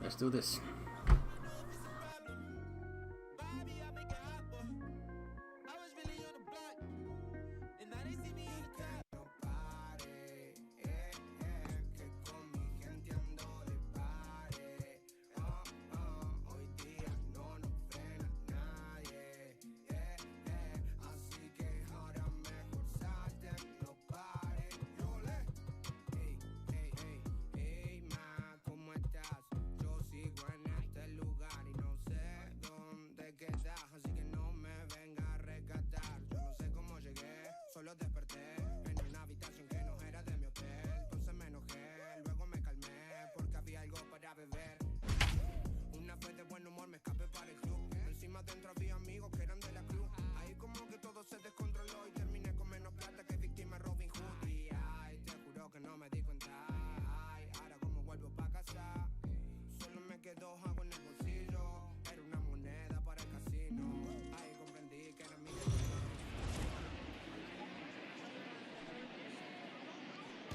Let's do this.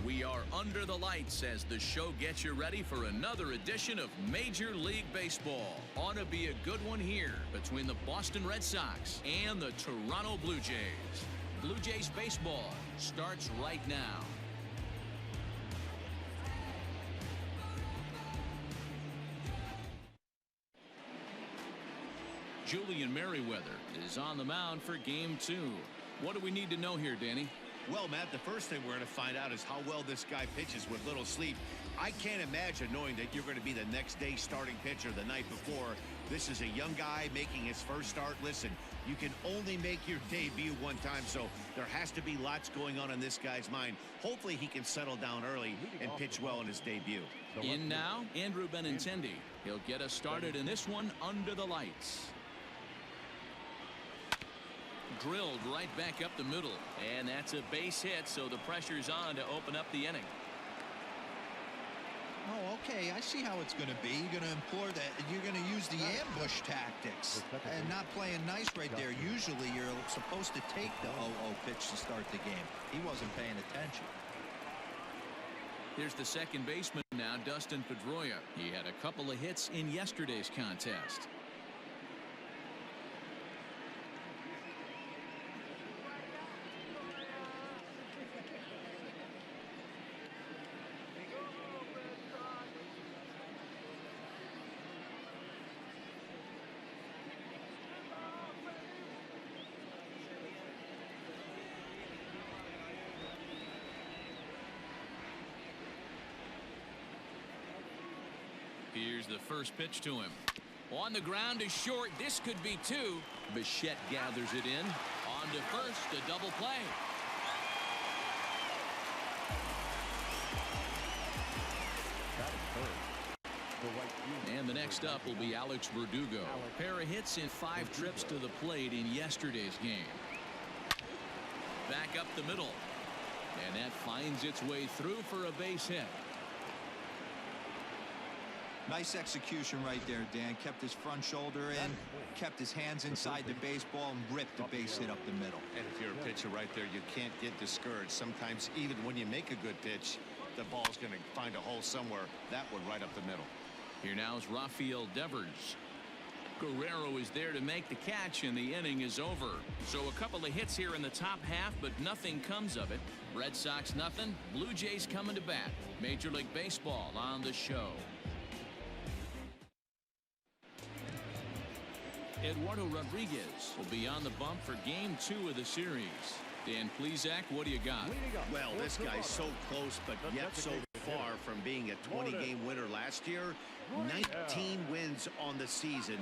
We are under the lights as the show gets you ready for another edition of Major League Baseball. Ought to be a good one here between the Boston Red Sox and the Toronto Blue Jays. Blue Jays baseball starts right now. Julian Merriweather is on the mound for Game 2. What do we need to know here, Danny? Well, Matt, the first thing we're going to find out is how well this guy pitches with little sleep. I can't imagine knowing that you're going to be the next day starting pitcher the night before. This is a young guy making his first start. Listen, you can only make your debut one time, so there has to be lots going on in this guy's mind. Hopefully he can settle down early and pitch well in his debut. In now, Andrew Benintendi. He'll get us started in this one under the lights. Drilled right back up the middle, and that's a base hit, so the pressure's on to open up the inning. Oh, okay, I see how it's going to be. You're going to implore that. You're going to use the ambush tactics and not playing nice right there. Usually you're supposed to take the 0-0 pitch to start the game. He wasn't paying attention. Here's the second baseman now, Dustin Pedroia. He had a couple of hits in yesterday's contest. Here's the first pitch to him. On the ground is short. This could be two. Bichette gathers it in. On to first, a double play. And the next up will be Alex Verdugo. A pair of hits in 5 trips to the plate in yesterday's game. Back up the middle. And that finds its way through for a base hit. Nice execution right there, Dan. Kept his front shoulder in, kept his hands inside the baseball, and ripped the base hit up the middle. And if you're a pitcher right there, you can't get discouraged. Sometimes even when you make a good pitch, the ball's going to find a hole somewhere. That one right up the middle. Here now is Rafael Devers. Guerrero is there to make the catch, and the inning is over. So a couple of hits here in the top half, but nothing comes of it. Red Sox nothing. Blue Jays coming to bat. Major League Baseball on the show. Eduardo Rodriguez will be on the bump for Game 2 of the series. Dan Plesac, what do you got? Well, this guy's so close, but yet so far from being a 20-game winner last year. 19 wins on the season.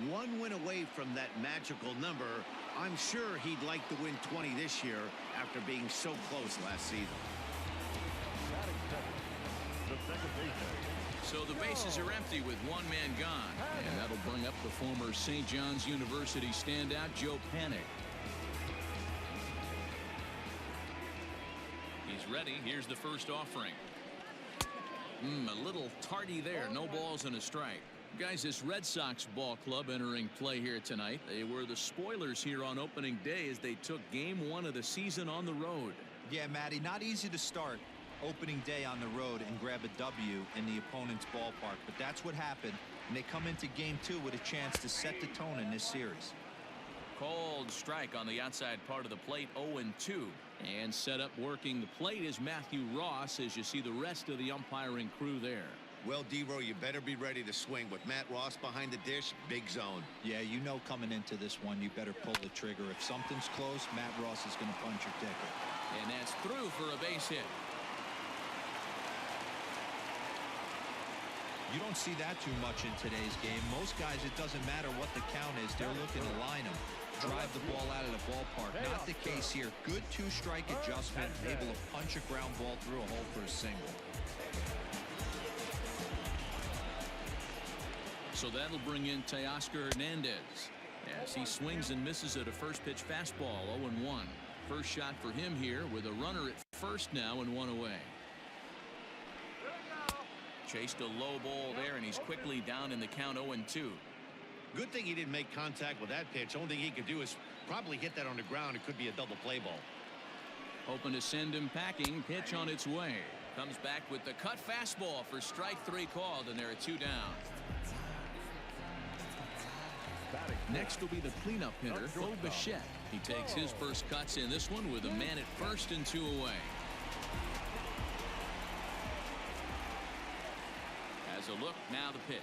1 win away from that magical number. I'm sure he'd like to win 20 this year after being so close last season. So the bases are empty with one man gone. And that'll bring up the former St. John's University standout, Joe Panik. He's ready. Here's the first offering. A little tardy there. No balls and a strike. Guys, this Red Sox ball club entering play here tonight. They were the spoilers here on opening day as they took Game 1 of the season on the road. Yeah, Matty, not easy to start. opening day on the road and grab a W in the opponent's ballpark. But that's what happened, and they come into game 2 with a chance to set the tone in this series. Cold strike on the outside part of the plate, 0-2. And set up working the plate is Matthew Ross, as you see the rest of the umpiring crew there. Well, D-Row, you better be ready to swing. With Matt Ross behind the dish, big zone. Yeah, you know coming into this one, you better pull the trigger. If something's close, Matt Ross is going to punch your ticket. And that's through for a base hit. You don't see that too much in today's game. Most guys, it doesn't matter what the count is. They're looking to line them, drive the ball out of the ballpark. Not the case here. Good two-strike adjustment, able to punch a ground ball through a hole for a single. So that'll bring in Teoscar Hernandez as he swings and misses at a first pitch fastball, 0-1. First shot for him here with a runner at first now and 1 away. Chased a low ball there, and he's quickly down in the count, 0-2. Good thing he didn't make contact with that pitch. Only thing he could do is probably hit that on the ground. It could be a double play ball. Hoping to send him packing. Pitch on its way. Comes back with the cut fastball for strike 3 called, and there are 2 down. Next will be the cleanup hitter, Bo Bichette. He takes his first cuts in this one with a man at first and 2 away. As a look, now the pitch.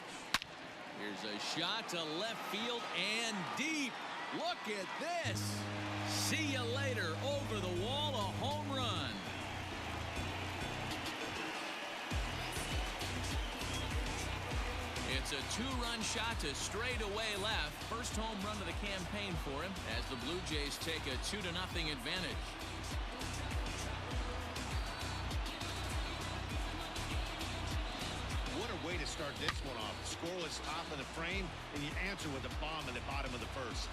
Here's a shot to left field and deep. Look at this. See you later. Over the wall, a home run. It's a 2-run shot to straightaway left. First home run of the campaign for him as the Blue Jays take a 2-0 advantage. What a way to start this one off. Scoreless top of the frame, and you answer with a bomb in the bottom of the first.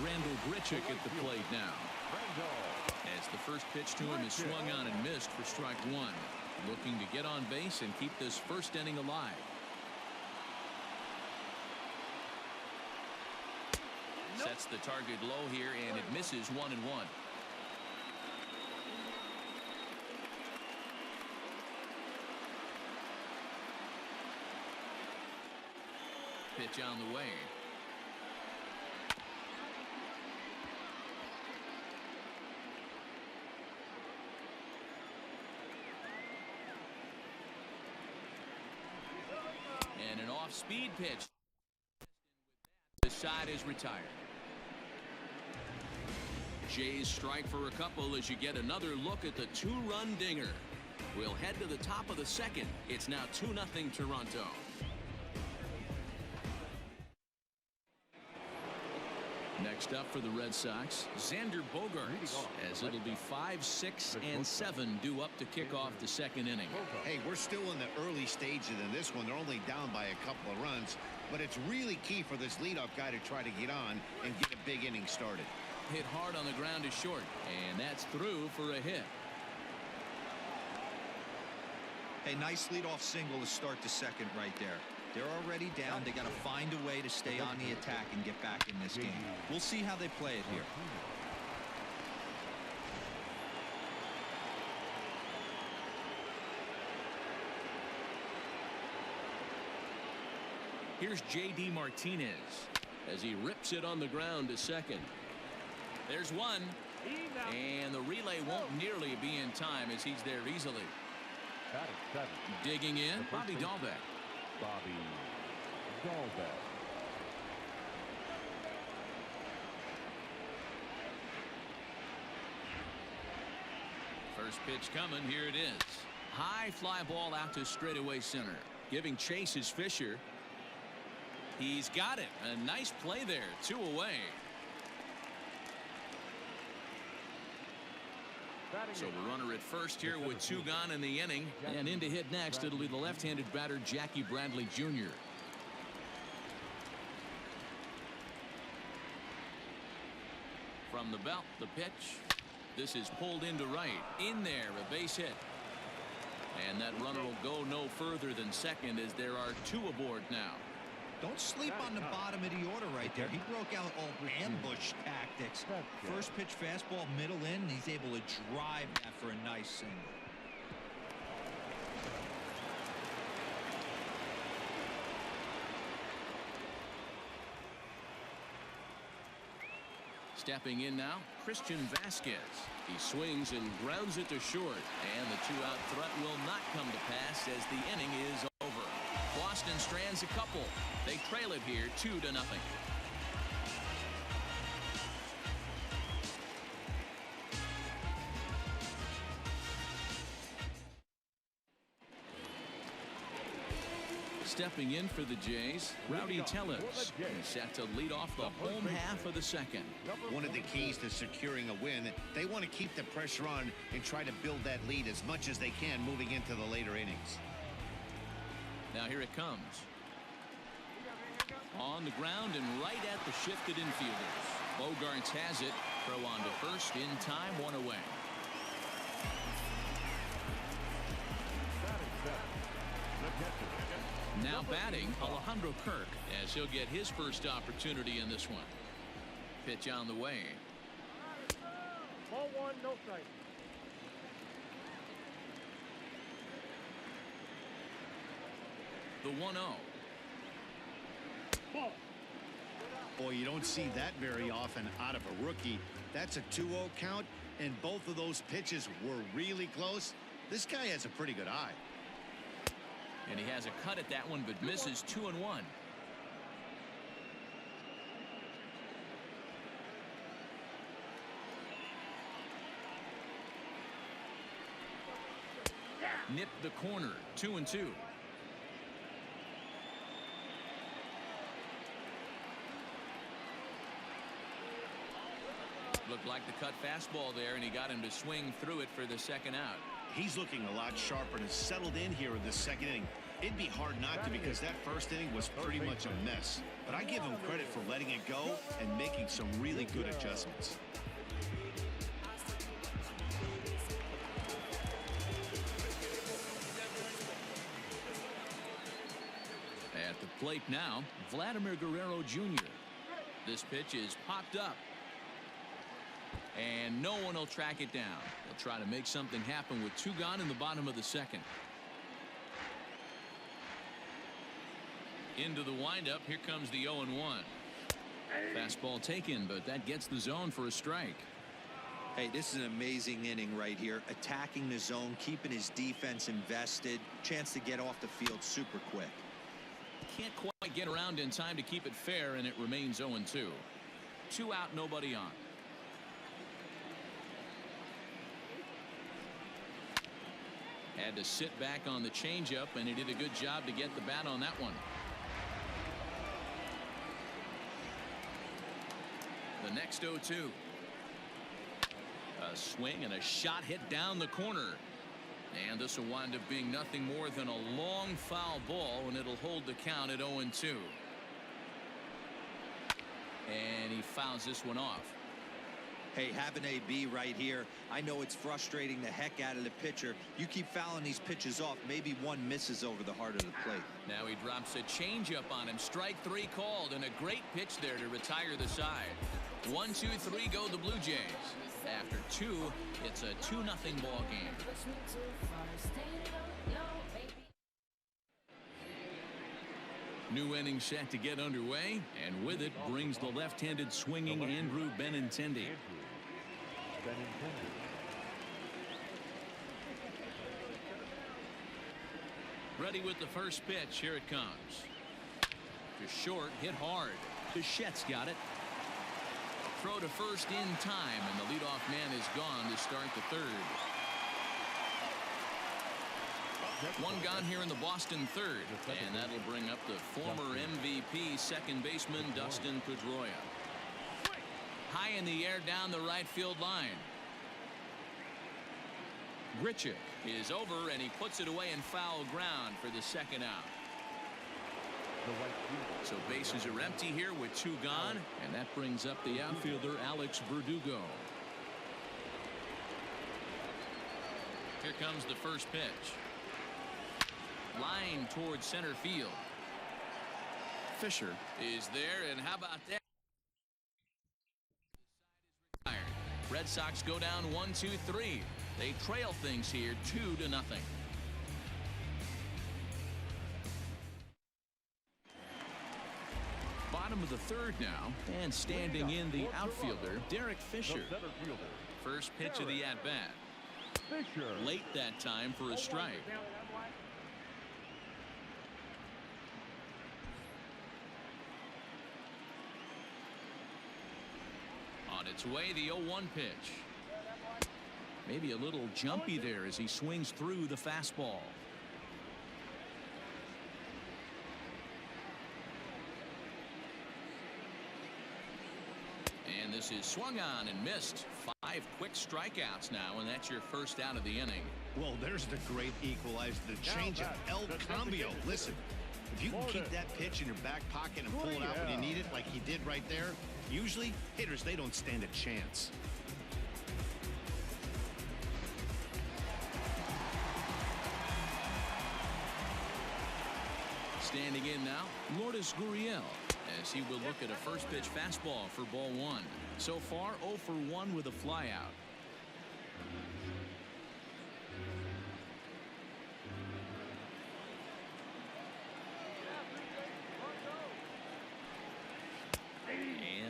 Randall Grichuk at the plate now. As the first pitch to him is swung on and missed for strike 1. Looking to get on base and keep this first inning alive. Sets the target low here, and it misses 1-1. Pitch on the way. And an off-speed pitch. The side is retired. Jays strike for a couple as you get another look at the 2-run dinger. We'll head to the top of the second. It's now 2-0 Toronto. Next up for the Red Sox, Xander Bogaerts, as it'll be 5, 6, and 7 due up to kick off the second inning. Hey, we're still in the early stages in this one. They're only down by a couple of runs, but it's really key for this leadoff guy to try to get on and get a big inning started. Hit hard on the ground is short, and that's through for a hit. A nice leadoff single to start the second right there. They're already down. They got to find a way to stay on the attack and get back in this game. We'll see how they play it here. Here's J.D. Martinez as he rips it on the ground to second. There's one, and the relay won't nearly be in time as he's there easily. Digging in, Bobby Dahlbeck. First pitch coming. Here it is. High fly ball out to straightaway center. Giving chase is Fisher. He's got it. A nice play there. 2 away. So the runner at first here with 2 gone in the inning. And in to hit next, it'll be the left-handed batter Jackie Bradley Jr. From the belt, the pitch. This is pulled into right. In there, a base hit. And that runner will go no further than second as there are 2 aboard now. Don't sleep on the bottom of the order right there. He broke out all ambush tactics. First pitch fastball, middle in, and he's able to drive that for a nice single. Stepping in now, Christian Vasquez. He swings and grounds it to short, and the two-out threat will not come to pass as the inning is over. Boston strands a couple. They trail it here 2-0. Stepping in for the Jays, Rowdy Tellez. He's set to lead off the home half of the second. One of the keys to securing a win, they want to keep the pressure on and try to build that lead as much as they can moving into the later innings. Now here it comes. On the ground and right at the shifted infielders. Bogarts has it. Throw on to first in time, one away. Now batting, Alejandro Kirk, as he'll get his first opportunity in this one. Pitch on the way. Ball one, no strike. The 1-0. Ball. Boy, you don't see that very often out of a rookie. That's a 2-0 count, and both of those pitches were really close. This guy has a pretty good eye. And he has a cut at that one, but misses 2-1. Nipped the corner, 2-2. Looked like the cut fastball there, and he got him to swing through it for the second out. He's looking a lot sharper and has settled in here in this second inning. It'd be hard not to because that first inning was pretty much a mess. But I give him credit for letting it go and making some really good adjustments. At the plate now, Vladimir Guerrero Jr. This pitch is popped up. And no one will track it down. They'll try to make something happen with 2 gone in the bottom of the second. Into the windup. Here comes the 0-1. Fastball taken, but that gets the zone for a strike. Hey, this is an amazing inning right here. Attacking the zone, keeping his defense invested. Chance to get off the field super quick. Can't quite get around in time to keep it fair, and it remains 0-2. 2 out, nobody on. Had to sit back on the changeup, and he did a good job to get the bat on that one. The next 0-2. A swing and a shot hit down the corner. And this will wind up being nothing more than a long foul ball, and it'll hold the count at 0-2. And he fouls this one off. Hey, have an AB right here. I know it's frustrating the heck out of the pitcher. You keep fouling these pitches off, maybe one misses over the heart of the plate. Now he drops a changeup on him. Strike 3 called, and a great pitch there to retire the side. 1, 2, 3 go the Blue Jays. After 2, it's a 2-0 ball game. New inning set to get underway, and with it brings the left-handed swinging Andrew Benintendi. Ready with the first pitch. Here it comes. To short, hit hard. Bichette's got it. Throw to first in time, and the leadoff man is gone to start the third. 1 gone here in the Boston third, and that'll bring up the former MVP second baseman Dustin Pedroia. High in the air down the right field line. Grichuk is over, and he puts it away in foul ground for the second out. So bases are empty here with 2 gone, and that brings up the outfielder Alex Verdugo. Here comes the first pitch. Line towards center field. Fisher is there, and how about that? Red Sox go down 1-2-3. They trail things here 2-0. Bottom of the third now, and standing in the outfielder, Derek Fisher. First pitch of the at-bat. Late that time for a strike. On its way, the 0-1 pitch. Maybe a little jumpy there as he swings through the fastball. And this is swung on and missed. 5 quick strikeouts now, and that's your first out of the inning. Well, there's the great equalizer, the changeup, El Cambio. Listen, if you can keep that pitch in your back pocket and pull it out when you need it like he did right there, usually hitters, they don't stand a chance. Standing in now, Lourdes Gurriel, as he will look at a first pitch fastball for ball 1. So far 0 for 1 with a flyout.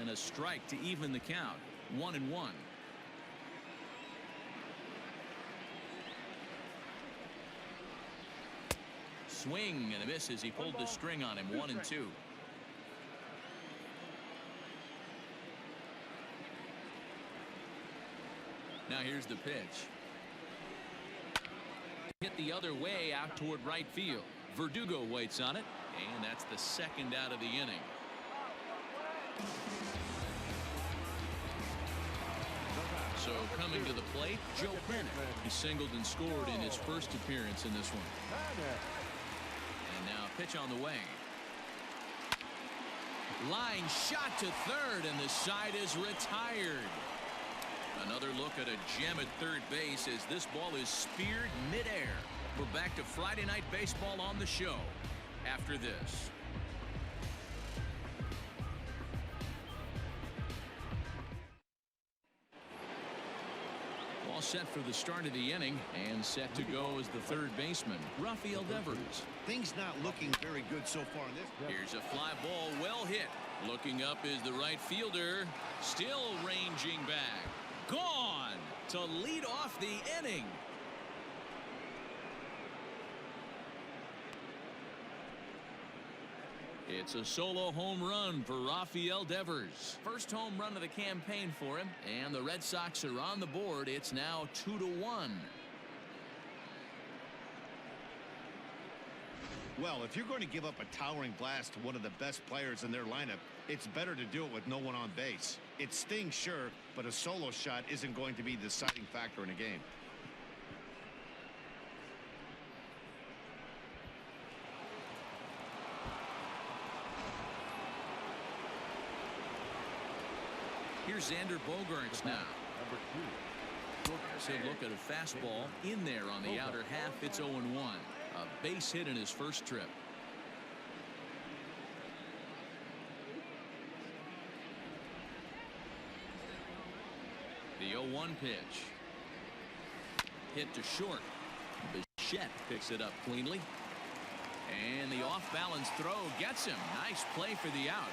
And a strike to even the count. 1-1. Swing and a miss as he pulled the string on him. 1-2. Now here's the pitch. Hit the other way out toward right field. Verdugo waits on it, and that's the second out of the inning. So coming to the plate, Joe Bennett. He singled and scored in his first appearance in this one. And now a pitch on the way. Line shot to third, and the side is retired. Another look at a gem at third base as this ball is speared midair. We're back to Friday Night Baseball on the show after this. All set for the start of the inning and set to go as the third baseman, Rafael Devers. Things not looking very good so far in this. Here's a fly ball, well hit. Looking up is the right fielder, still ranging back. Gone to lead off the inning. It's a solo home run for Rafael Devers. First home run of the campaign for him, and the Red Sox are on the board. It's now 2-1. Well, if you're going to give up a towering blast to one of the best players in their lineup, it's better to do it with no one on base. It stings, sure, but a solo shot isn't going to be the deciding factor in a game. Here's Xander Bogaerts now. As he'll look at a fastball in there on the outer half. It's 0-1. A base hit in his first trip. The 0-1 pitch. Hit to short. Bichette picks it up cleanly. And the off-balance throw gets him. Nice play for the out.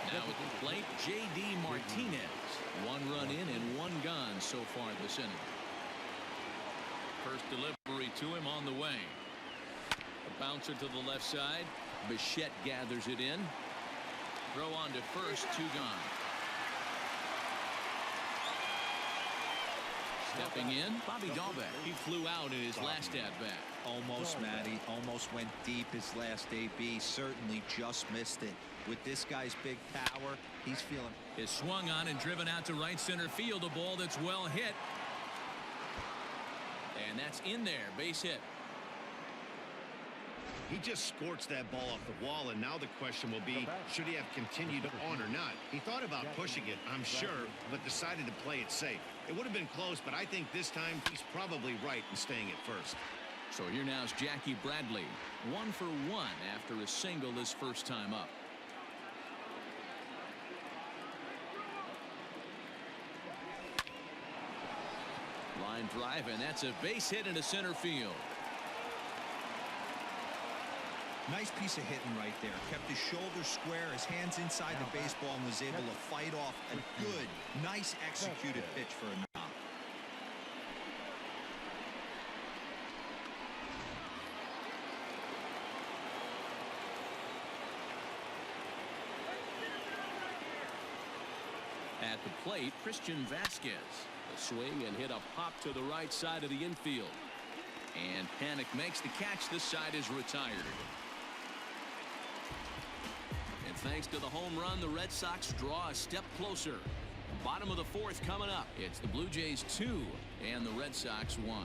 Now at the plate, J.D. Martinez. 1 run in and 1 gone so far this inning. First delivery to him on the way. A bouncer to the left side. Bichette gathers it in. Throw on to first, 2 gone. Stepping in, Bobby Dalbec. He flew out in his last at-bat. Almost, Matty. Almost went deep his last AB. Certainly just missed it. With this guy's big power, he's feeling. Is swung on and driven out to right center field. A ball that's well hit. And that's in there. Base hit. He just scorched that ball off the wall, and now the question will be, should he have continued on or not? He thought about pushing it, I'm sure, but decided to play it safe. It would have been close, but I think this time he's probably right in staying at first. So here now is Jackie Bradley. 1 for 1 after a single his first time up. Line drive, and that's a base hit into center field. Nice piece of hitting right there. Kept his shoulders square, his hands inside the baseball, and was able to fight off a good, nice executed pitch for a knock. At the plate, Christian Vasquez. A swing and hit a pop to the right side of the infield. And Panic makes the catch. This side is retired. And thanks to the home run, the Red Sox draw a step closer. Bottom of the fourth coming up. It's the Blue Jays 2 and the Red Sox 1.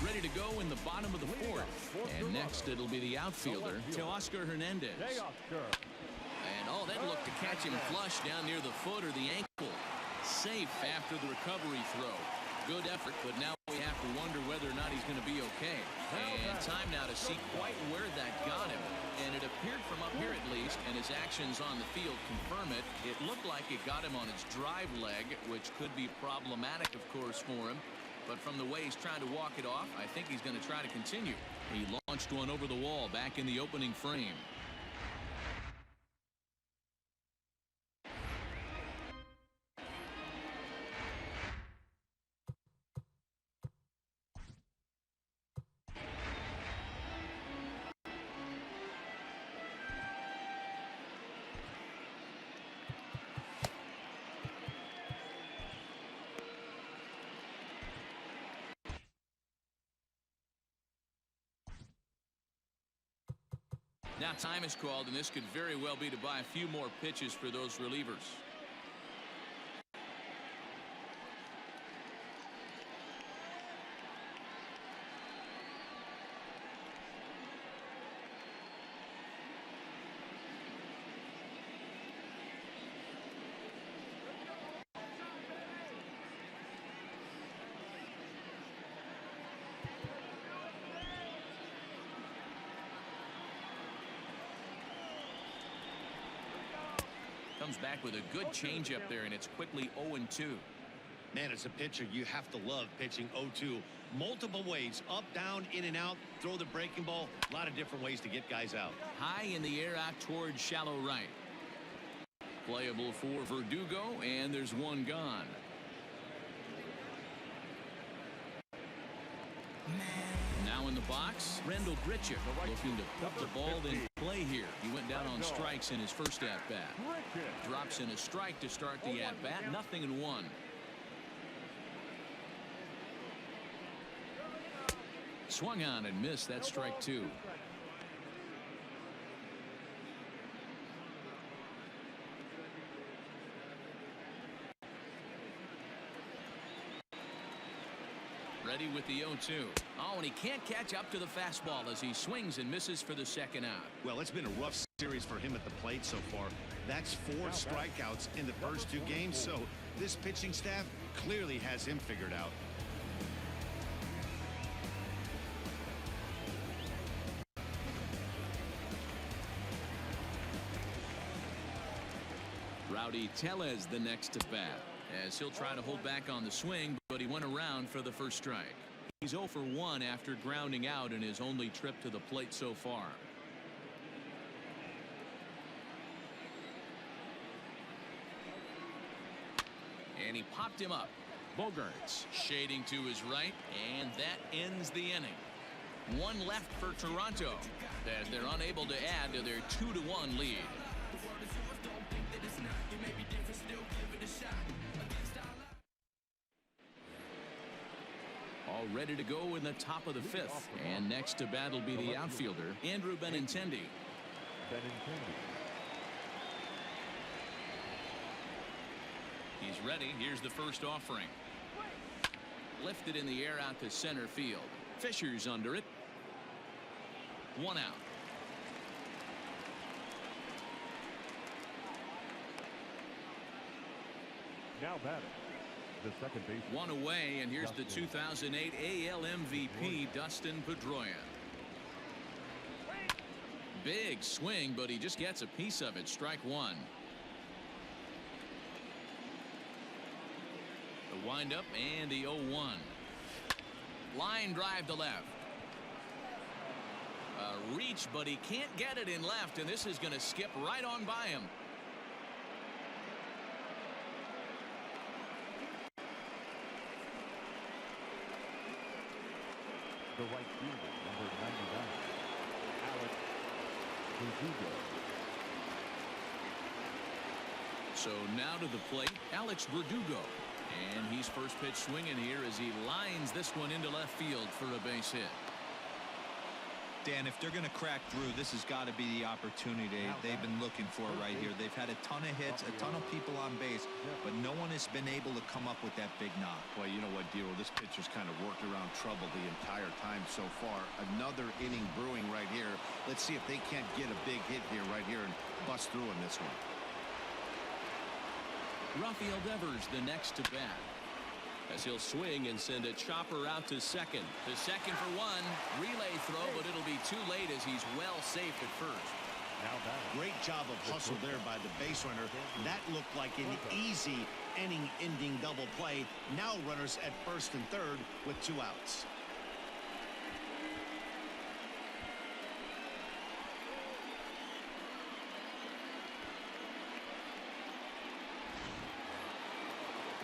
Ready to go in the bottom of the fourth. And next it'll be the outfielder, Teoscar Hernandez. And oh, that looked to catch him flush down near the foot or the ankle. Safe after the recovery throw. Good effort, but now we have to wonder whether or not he's going to be okay. And time now to see quite where that got him. And it appeared from up here at least, and his actions on the field confirm it. It looked like it got him on his drive leg, which could be problematic, of course, for him. But from the way he's trying to walk it off, I think he's going to try to continue. He launched one over the wall back in the opening frame. Now time is called, and this could very well be to buy a few more pitches for those relievers. Comes back with a good changeup there, and it's quickly 0-2. Man, as a pitcher, you have to love pitching 0-2. Multiple ways, up, down, in and out, throw the breaking ball. A lot of different ways to get guys out. High in the air out towards shallow right. Playable for Verdugo, and there's one gone. Now in the box, Randall Grichuk looking to put the ball in play here. He went down on strikes in his first at-bat. Drops in a strike to start the at-bat. 0-1. Swung on and missed. That strike two. Ready with the 0-2. Oh, and he can't catch up to the fastball as he swings and misses for the second out. Well, it's been a rough series for him at the plate so far. That's 4 strikeouts in the first 2 games, so this pitching staff clearly has him figured out. Rowdy Tellez the next to bat, as he'll try to hold back on the swing, but he went around for the first strike. He's 0 for 1 after grounding out in his only trip to the plate so far. And he popped him up. Bogaerts shading to his right, and that ends the inning. 1 left for Toronto as they're unable to add to their 2-1 lead. All ready to go in the top of the 5th. And next to bat will be the outfielder, Andrew Benintendi. He's ready. Here's the first offering. Lifted in the air out to center field. Fisher's under it. 1 out. Now batting, the second base. One away, and here's the 2008 AL MVP, Dustin Pedroia. Big swing, but he just gets a piece of it. Strike one. The windup and the 0-1. Line drive to left. A reach, but he can't get it in left, and this is going to skip right on by him. The right fielder, number 99, Alex Verdugo. So now to the plate, Alex Verdugo. And he's first pitch swinging here as he lines this one into left field for a base hit. Dan, if they're going to crack through, this has got to be the opportunity they've been looking for right here. They've had a ton of hits, a ton of people on base, but no one has been able to come up with that big knock. Well, you know what, Dero, this pitcher's kind of worked around trouble the entire time so far. Another inning brewing right here. Let's see if they can't get a big hit here right here and bust through in this one. Rafael Devers the next to bat, as he'll swing and send a chopper out to second. The second for one. Relay throw, but it'll be too late as he's well safe at first. Now batting. Great job of hustle there by the base runner. That looked like an easy inning-ending double play. Now runners at first and third with 2 outs.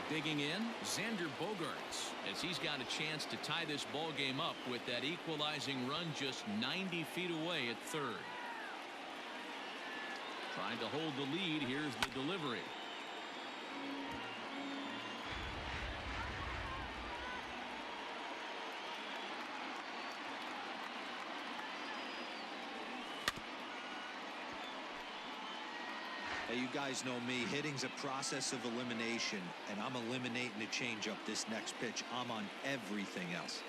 Digging in, Xander Bogaerts, as he's got a chance to tie this ball game up with that equalizing run just 90 feet away at third. Trying to hold the lead. Here's the delivery. Hey, you guys know me. Hitting's a process of elimination, and I'm eliminating the changeup this next pitch. I'm on everything else.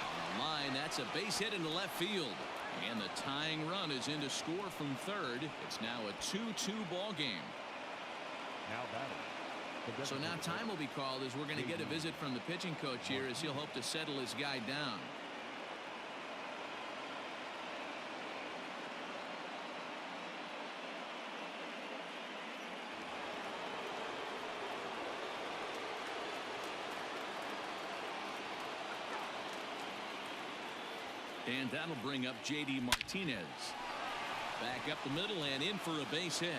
On the line, that's a base hit into left field. And the tying run is in to score from third. It's now a 2-2 ball game. Now batting. So now time will be called as we're going to get a visit from the pitching coach here as he'll hope to settle his guy down. And that'll bring up J.D. Martinez. Back up the middle and in for a base hit.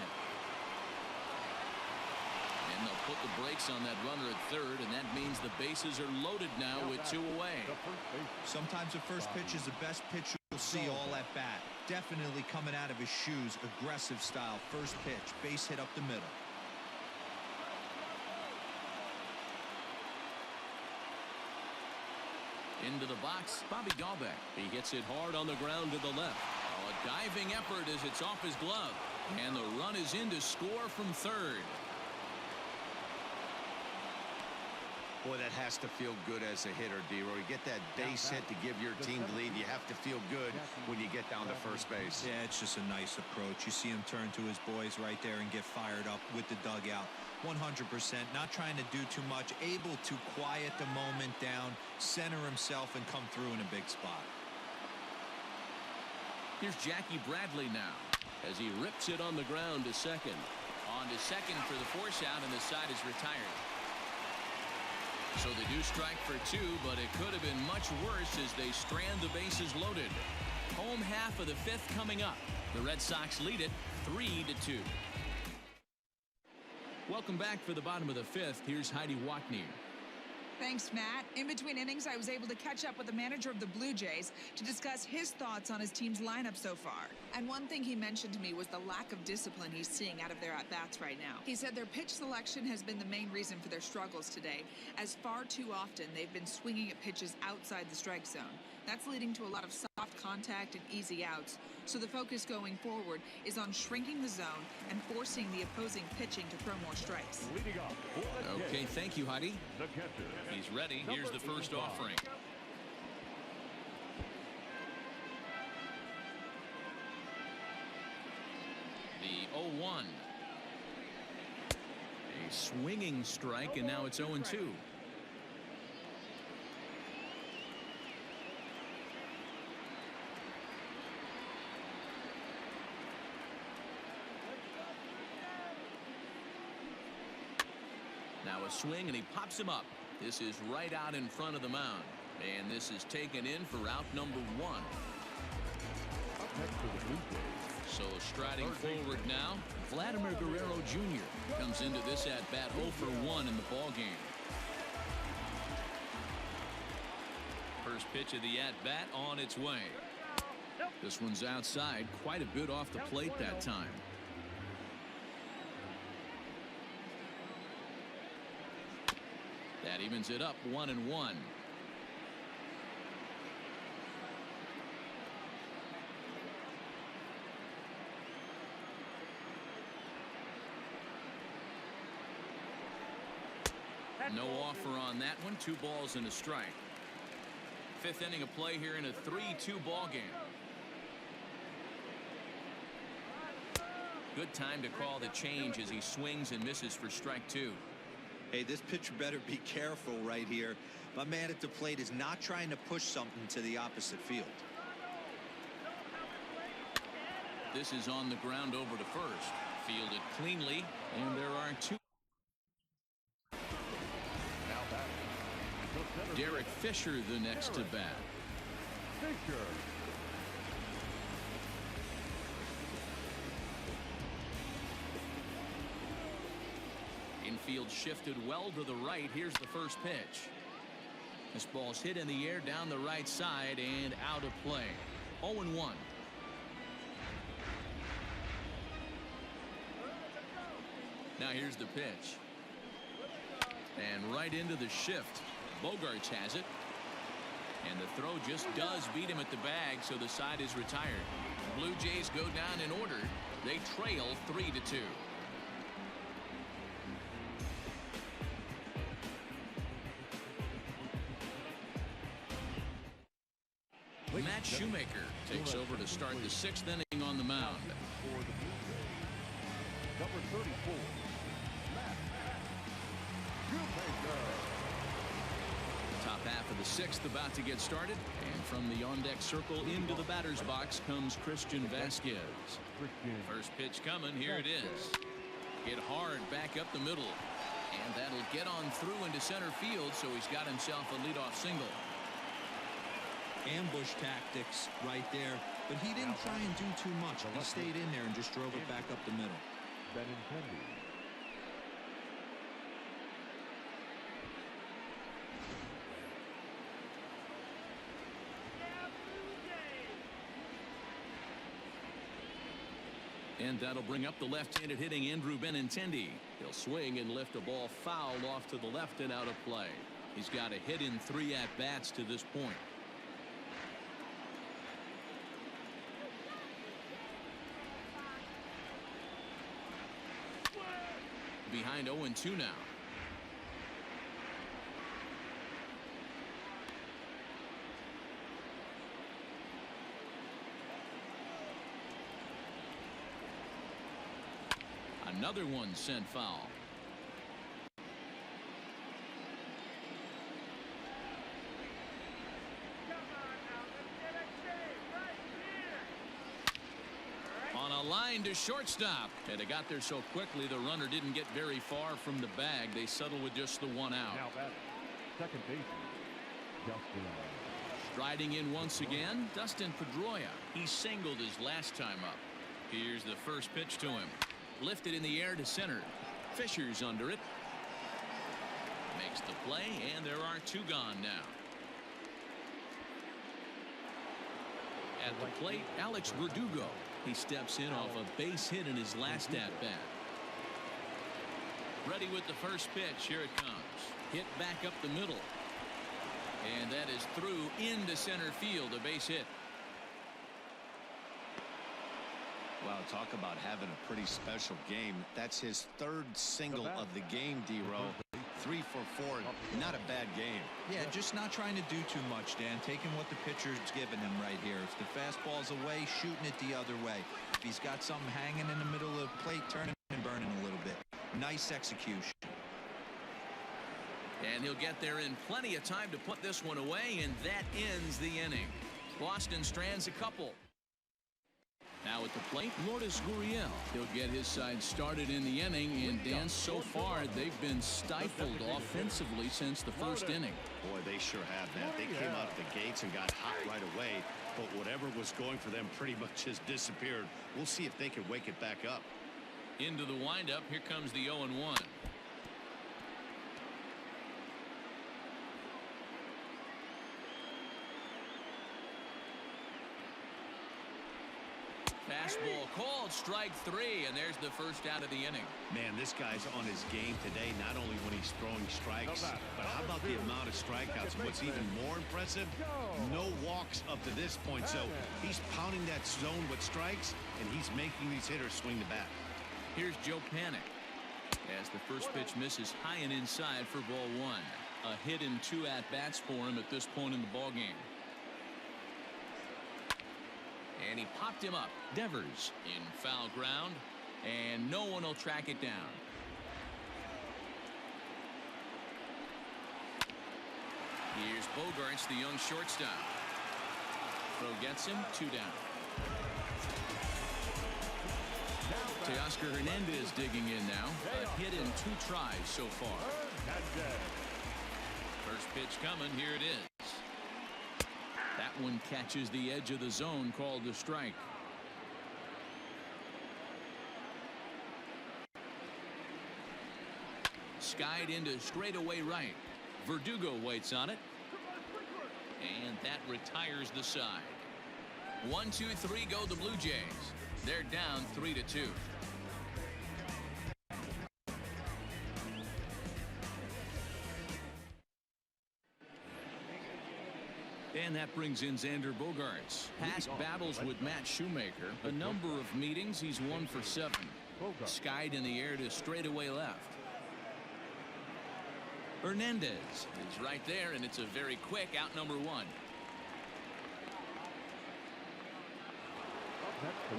And they'll put the brakes on that runner at third, and that means the bases are loaded now with 2 away. Sometimes the first pitch is the best pitch you'll see all at bat. Definitely coming out of his shoes. Aggressive style. First pitch. Base hit up the middle. Into the box, Bobby Dahlbeck. He hits it hard on the ground to the left. Oh, a diving effort as it's off his glove. And the run is in to score from third. Boy, that has to feel good as a hitter, Dero. You get that base hit to give your team the lead. You have to feel good when you get down to first base. Yeah, it's just a nice approach. You see him turn to his boys right there and get fired up with the dugout. 100%, not trying to do too much, able to quiet the moment down, center himself, and come through in a big spot. Here's Jackie Bradley now as he rips it on the ground to second. On to second for the force out, and the side is retired. So they do strike for 2, but it could have been much worse as they strand the bases loaded. Home half of the 5th coming up. The Red Sox lead it 3-2. Welcome back for the bottom of the 5th. Here's Heidi Watney. Thanks, Matt. In between innings, I was able to catch up with the manager of the Blue Jays to discuss his thoughts on his team's lineup so far. And one thing he mentioned to me was the lack of discipline he's seeing out of their at-bats right now. He said their pitch selection has been the main reason for their struggles today, as far too often they've been swinging at pitches outside the strike zone. That's leading to a lot of soft contact and easy outs. So the focus going forward is on shrinking the zone and forcing the opposing pitching to throw more strikes. Okay, thank you, Heidi. He's ready. Here's the first offering. The 0-1. A swinging strike, and now it's 0-2. Now a swing, and he pops him up. This is right out in front of the mound. And this is taken in for out number 1. Up next for the Blue Jays. So striding forward now, Vladimir Guerrero Jr. comes into this at-bat 0 for 1 in the ballgame. First pitch of the at-bat on its way. This one's outside, quite a bit off the plate that time. That evens it up 1-1. No offer on that one. 2 balls and a strike. 5th inning of play here in a 3-2 ball game. Good time to call the change as he swings and misses for strike 2. Hey, this pitcher better be careful right here. My man at the plate is not trying to push something to the opposite field. This is on the ground over to first. Fielded cleanly, and there are 2. Derek Fisher the next to bat. Fisher. Infield shifted well to the right. Here's the first pitch. This ball's hit in the air down the right side and out of play. 0-1. Now here's the pitch. And right into the shift. Bogarts has it. And the throw just does beat him at the bag, so the side is retired. Blue Jays go down in order. They trail 3-2. Matt Shoemaker takes over to start the 6th inning on the mound. For the Blue Jays, number 34, Matt Shoemaker. Top half of the 6th about to get started, and from the on-deck circle into the batter's box comes Christian Vasquez. First pitch coming. Here it is. Hit hard back up the middle, and that'll get on through into center field, so he's got himself a leadoff single. Ambush tactics right there, but he didn't try and do too much. He stayed in there and just drove it back up the middle. Benintendi. And that'll bring up the left-handed hitting Andrew Benintendi. He'll swing and lift a ball foul off to the left and out of play. He's got a hit in 3 at-bats to this point. Behind 0-2 now. Another one sent foul. On a line to shortstop, and it got there so quickly the runner didn't get very far from the bag. They settle with just the 1 out. Now batting, second baseman, Justin. Striding in once again, Dustin Pedroia. He singled his last time up. Here's the first pitch to him. Lifted in the air to center. Fisher's under it. Makes the play, and there are 2 gone now. At the plate, Alex Verdugo. He steps in off a base hit in his last at-bat. Ready with the first pitch. Here it comes. Hit back up the middle. And that is through into center field. A base hit. Wow, talk about having a pretty special game. That's his 3rd single of the game, D-Row. 3 for 4. Not a bad game. Yeah, just not trying to do too much, Dan. Taking what the pitcher's giving him right here. If the fastball's away, shooting it the other way. he's got something hanging in the middle of the plate, turning and burning a little bit. Nice execution. And he'll get there in plenty of time to put this one away, and that ends the inning. Boston strands a couple. Now at the plate, Lourdes Gurriel. He'll get his side started in the inning, and Dan, so far they've been stifled offensively since the first inning. Boy, they sure have, Matt. They came out of the gates and got hot right away, but whatever was going for them pretty much has disappeared. We'll see if they can wake it back up. Into the windup, here comes the 0-1. Fastball called, strike 3, and there's the first out of the inning. Man, this guy's on his game today, not only when he's throwing strikes, but how about the amount of strikeouts? What's even more impressive, no walks up to this point. So he's pounding that zone with strikes, and he's making these hitters swing the bat. Here's Joe Panic as the first pitch misses high and inside for ball 1. A hit in 2 at-bats for him at this point in the ballgame. And he popped him up. Devers in foul ground, and no one will track it down. Here's Bogarts, the young shortstop. Throw gets him, 2 down. Teoscar Hernandez digging in now. A hit in 2 tries so far. First pitch coming, here it is. That one catches the edge of the zone, called a strike. Skied into straightaway right. Verdugo waits on it. And that retires the side. 1, 2, 3 go the Blue Jays. They're down 3-2. And that brings in Xander Bogaerts. Past battles with Matt Shoemaker. A number of meetings, he's 1 for 7. Skied in the air to straightaway left. Hernandez is right there, and it's a very quick out, number 1.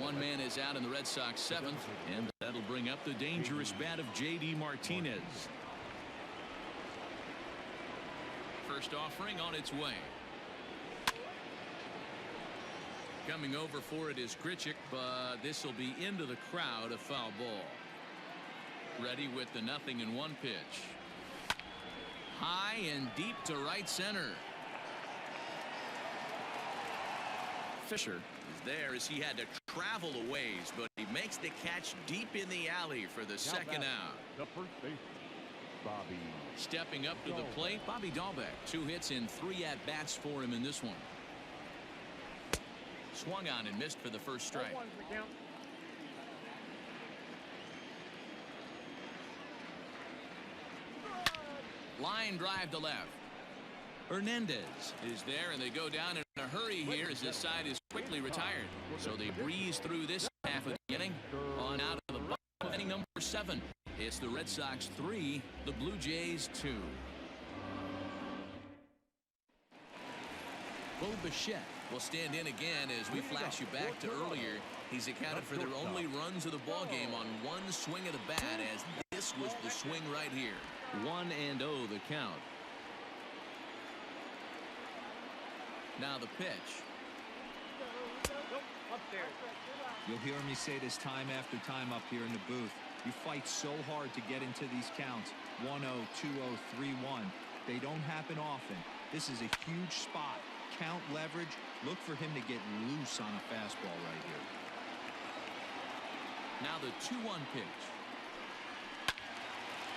One man is out in the Red Sox 7th, and that'll bring up the dangerous bat of J.D. Martinez. First offering on its way. Coming over for it is Grichuk, but this will be into the crowd, a foul ball. Ready with the 0-1 pitch. High and deep to right center. Fisher is there as he had to travel a ways, but he makes the catch deep in the alley for the second out. The first baseman, Bobby. Stepping up to the plate, Bobby Dahlbeck. 2 hits and 3 at-bats for him in this one. Swung on and missed for the first strike. Line drive to left. Hernandez is there, and they go down in a hurry here as this side is quickly retired. So they breeze through this half of the inning. On out of the bottom of inning number 7. It's the Red Sox 3, the Blue Jays 2. Bo Bichette will stand in again as we flash you back to earlier. He's accounted for their only runs of the ball game on 1 swing of the bat, as this was the swing right here. 1-0 the count. Now the pitch. You'll hear me say this time after time up here in the booth. You fight so hard to get into these counts. 1-0, 2-0, 3-1. They don't happen often. This is a huge spot. Count leverage. Look for him to get loose on a fastball right here. Now the 2-1 pitch.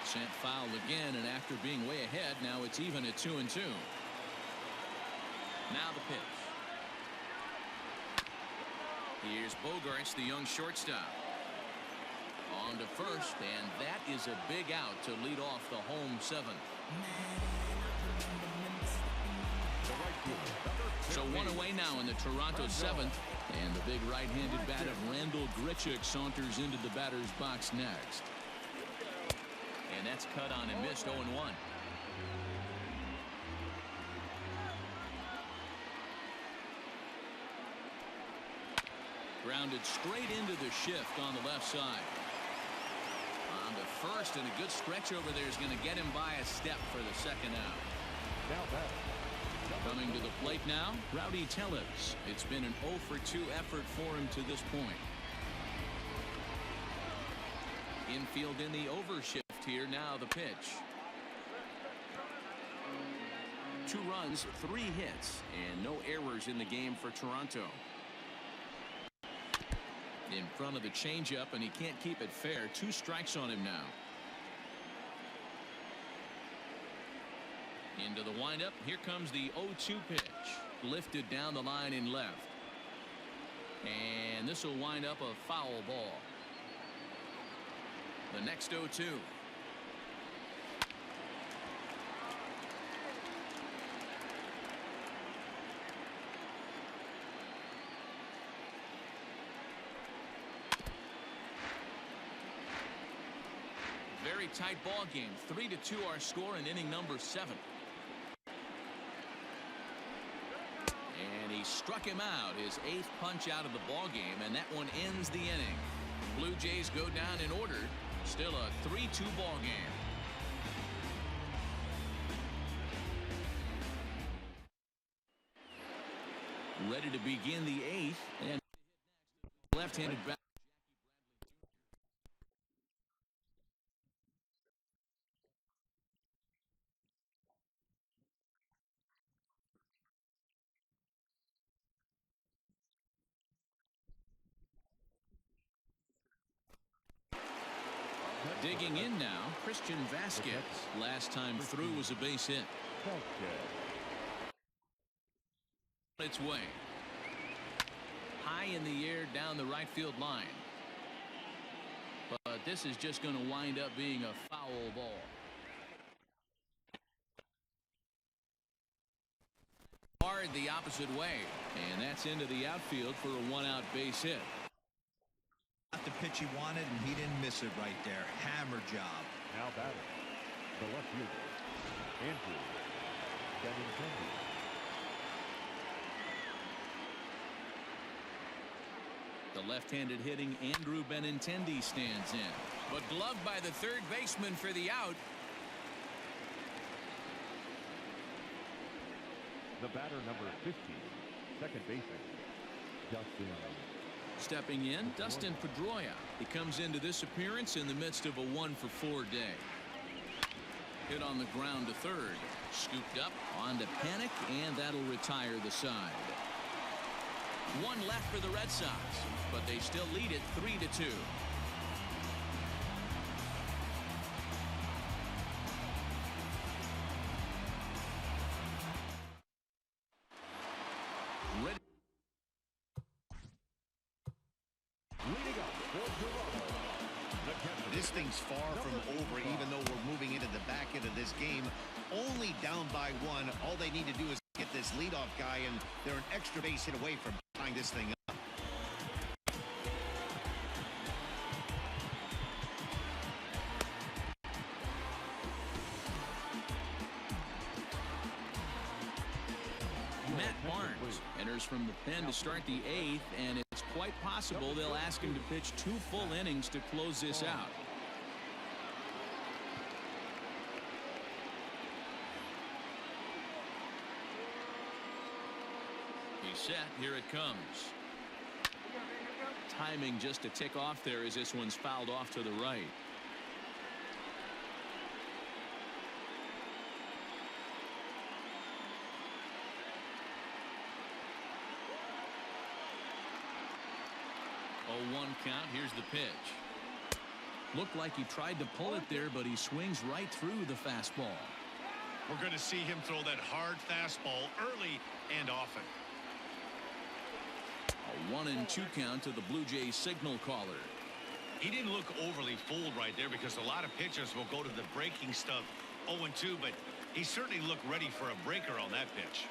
Sent foul again, and after being way ahead, now it's even at 2-2. Now the pitch. Here's Bogarts, the young shortstop. On to first, and that is a big out to lead off the home 7th. So 1 away now in the Toronto 7th, and the big right-handed bat of Randall Grichuk saunters into the batter's box next. And that's cut on and missed. 0-1. Grounded straight into the shift on the left side. On to first, and a good stretch over there is going to get him by a step for the second out. Now back. Coming to the plate now, Rowdy Tellez. It's been an 0 for 2 effort for him to this point. Infield in the overshift here. Now the pitch. 2 runs, 3 hits, and no errors in the game for Toronto. In front of the changeup, and he can't keep it fair. 2 strikes on him now. Into the windup. Here comes the 0-2 pitch. Lifted down the line in left. And this will wind up a foul ball. The next 0-2. Very tight ball game. 3-2 our score in inning number 7. And he struck him out, his 8th punch out of the ball game, and that one ends the inning. Blue Jays go down in order. Still a 3-2 ball game. Ready to begin the 8th, and left-handed back. Digging in now, Christian Vasquez. Last time through was a base hit. Its way. High in the air down the right field line. But this is just going to wind up being a foul ball. Hard the opposite way. And that's into the outfield for a 1-out base hit. Not the pitch he wanted, and he didn't miss it right there. Hammer job. Now batting. The left fielder, Andrew Benintendi. The left-handed hitting Andrew Benintendi stands in. But gloved by the third baseman for the out. The batter number 15, second baseman, Dustin. Stepping in, Dustin Pedroia. He comes into this appearance in the midst of a 1-for-4 day. Hit on the ground to third. Scooped up onto Panic, and that'll retire the side. 1 left for the Red Sox, but they still lead it 3-2. Ready. This thing's far from over, even though we're moving into the back end of this game. Only down by 1. All they need to do is get this leadoff guy, and they're an extra base hit away from tying this thing up. Matt Barnes enters from the pen to start the 8th, and it's quite possible they'll ask him to pitch 2 full innings to close this out. He's set. Here it comes. Timing just to tick off there as this one's fouled off to the right. Oh, 1 count. Here's the pitch. Looked like he tried to pull it there, but he swings right through the fastball. We're going to see him throw that hard fastball early and often. A 1-2 count to the Blue Jays signal caller. He didn't look overly fooled right there, because a lot of pitchers will go to the breaking stuff 0-2, but he certainly looked ready for a breaker on that pitch.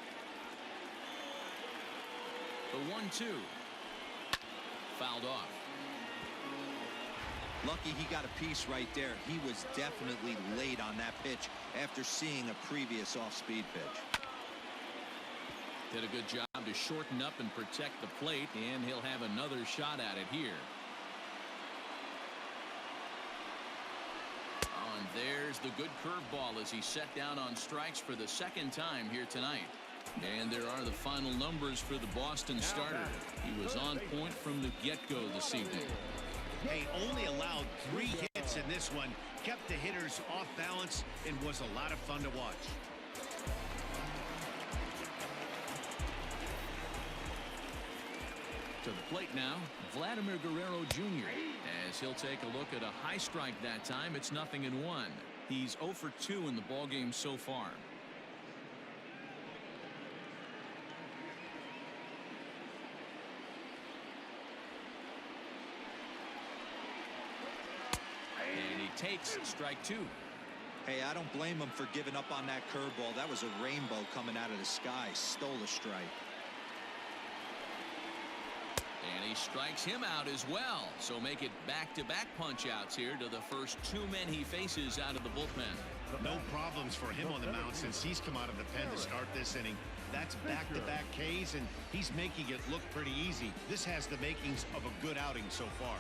The 1-2. Fouled off. Lucky he got a piece right there. He was definitely late on that pitch after seeing a previous off-speed pitch. Did a good job to shorten up and protect the plate, and he'll have another shot at it here. Oh, and there's the good curveball as he set down on strikes for the second time here tonight. And there are the final numbers for the Boston starter. He was on point from the get-go this evening. Hey, only allowed 3 hits in this one, kept the hitters off balance, and was a lot of fun to watch. To the plate now, Vladimir Guerrero Jr. As he'll take a look at a high strike that time. It's 0-1. He's 0 for 2 in the ballgame so far. And he takes strike 2. Hey, I don't blame him for giving up on that curveball. That was a rainbow coming out of the sky. Stole a strike. And he strikes him out as well. So make it back-to-back punch-outs here to the first 2 men he faces out of the bullpen. No problems for him on the mound since he's come out of the pen to start this inning. That's back-to-back Ks, and he's making it look pretty easy. This has the makings of a good outing so far.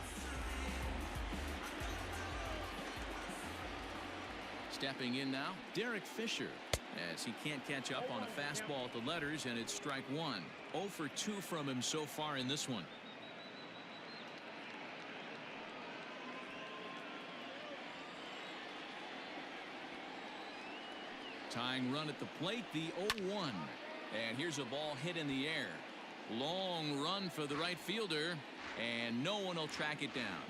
Stepping in now, Derek Fisher, as he can't catch up on a fastball at the letters, and it's strike 1. 0 for 2 from him so far in this one. Tying run at the plate, the 0-1. And here's a ball hit in the air. Long run for the right fielder, and no one will track it down.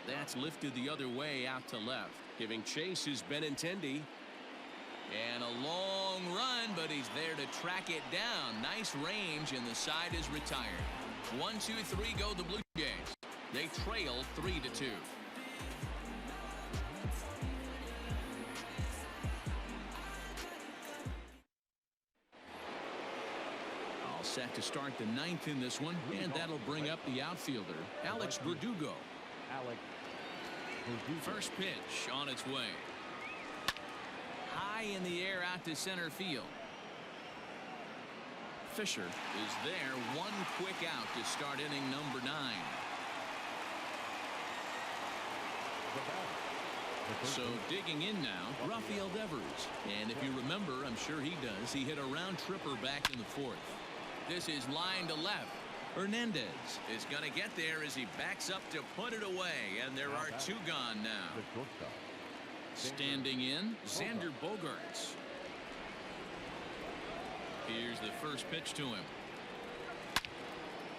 That's lifted the other way out to left. Giving chase is Benintendi. And a long run, but he's there to track it down. Nice range, and the side is retired. 1, 2, 3 go the Blue Jays. They trail 3-2. All set to start the 9th in this one, and that'll bring up the outfielder, Alex Verdugo. First pitch on its way. High in the air out to center field. Fisher is there. One quick out to start inning number 9. So digging in now, Rafael Devers. And if you remember, I'm sure he does, he hit a round tripper back in the 4th. This is line to left. Hernandez is going to get there as he backs up to put it away, and there are 2 gone now. Standing in, Xander Bogaerts. Here's the first pitch to him.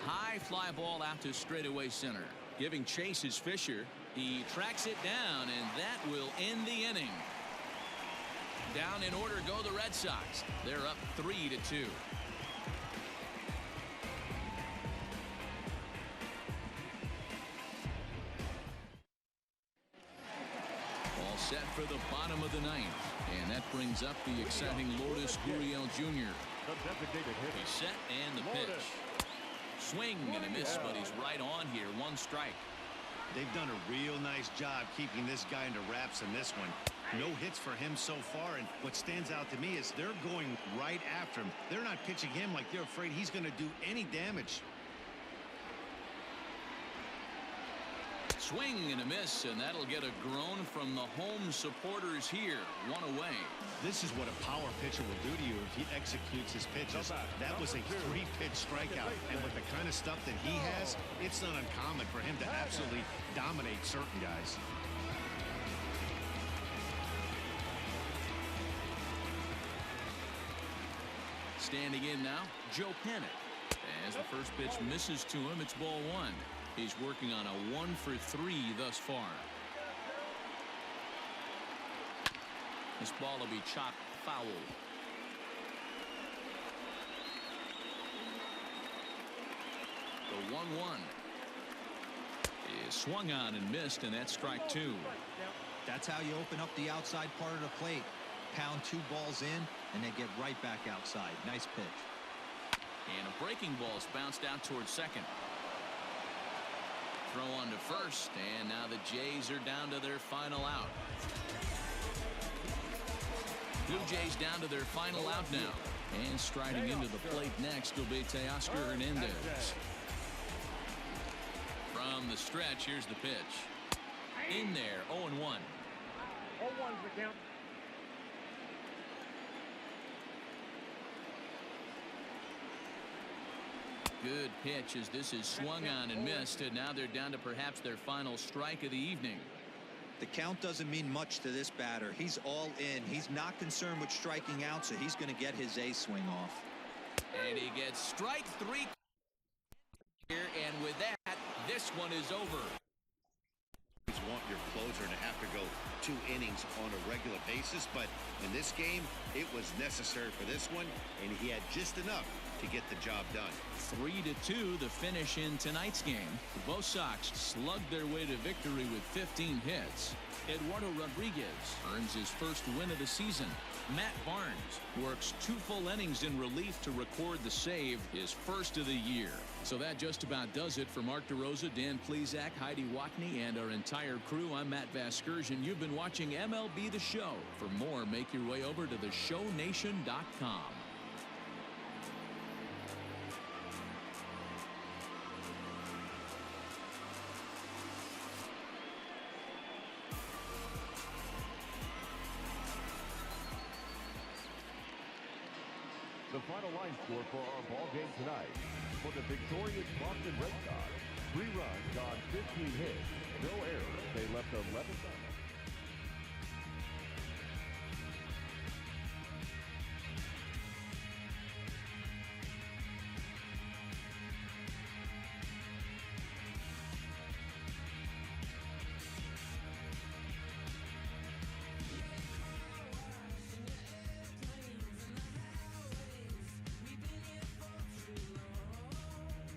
High fly ball out to straightaway center. Giving chase is Fisher. He tracks it down, and that will end the inning. Down in order go the Red Sox. They're up 3-2. Set for the bottom of the 9th, and that brings up the exciting Lourdes Gurriel Jr. He's set, and the pitch. Swing and a miss, but he's right on here. 1 strike. They've done a real nice job keeping this guy into wraps in this one. No hits for him so far, and what stands out to me is they're going right after him. They're not pitching him like they're afraid he's going to do any damage. Swing and a miss, and that'll get a groan from the home supporters here. 1 away. This is what a power pitcher will do to you if he executes his pitches. That was a 3-pitch strikeout, and with the kind of stuff that he has, it's not uncommon for him to absolutely dominate certain guys. Standing in now, Joe Panic. As the first pitch misses to him, it's ball 1. He's working on a 1 for 3 thus far. This ball will be chopped foul. The 1-1 is swung on and missed, and that's strike 2. That's how you open up the outside part of the plate. Pound 2 balls in, and then get right back outside. Nice pitch. And a breaking ball is bounced out towards second. throw on to first, and now the Jays are down to their final out. Blue Jays down to their final out now. And striding into the plate next will be Teoscar Hernandez. From the stretch, here's the pitch. In there, 0-1. 0-1's the count. Good pitch as this is swung on and missed, and now they're down to perhaps their final strike of the evening. The count doesn't mean much to this batter. He's all in. He's not concerned with striking out, so he's going to get his A swing off. And he gets strike 3 here, and with that, this one is over. You want your closer to have to go 2 innings on a regular basis, but in this game, it was necessary for this one, and he had just enough to get the job done. 3-2 the finish in tonight's game. Both Sox slugged their way to victory with 15 hits. Eduardo Rodriguez earns his first win of the season. Matt Barnes works 2 full innings in relief to record the save, his first of the year. So that just about does it for Mark DeRosa, Dan Plesac, Heidi Watney, and our entire crew. I'm Matt Vasgersian. You've been watching MLB The Show. For more, make your way over to theshownation.com. The final line score for our ball game tonight. For the victorious Boston Red Sox, 3 runs on 15 hits, no errors. They left 11 runs.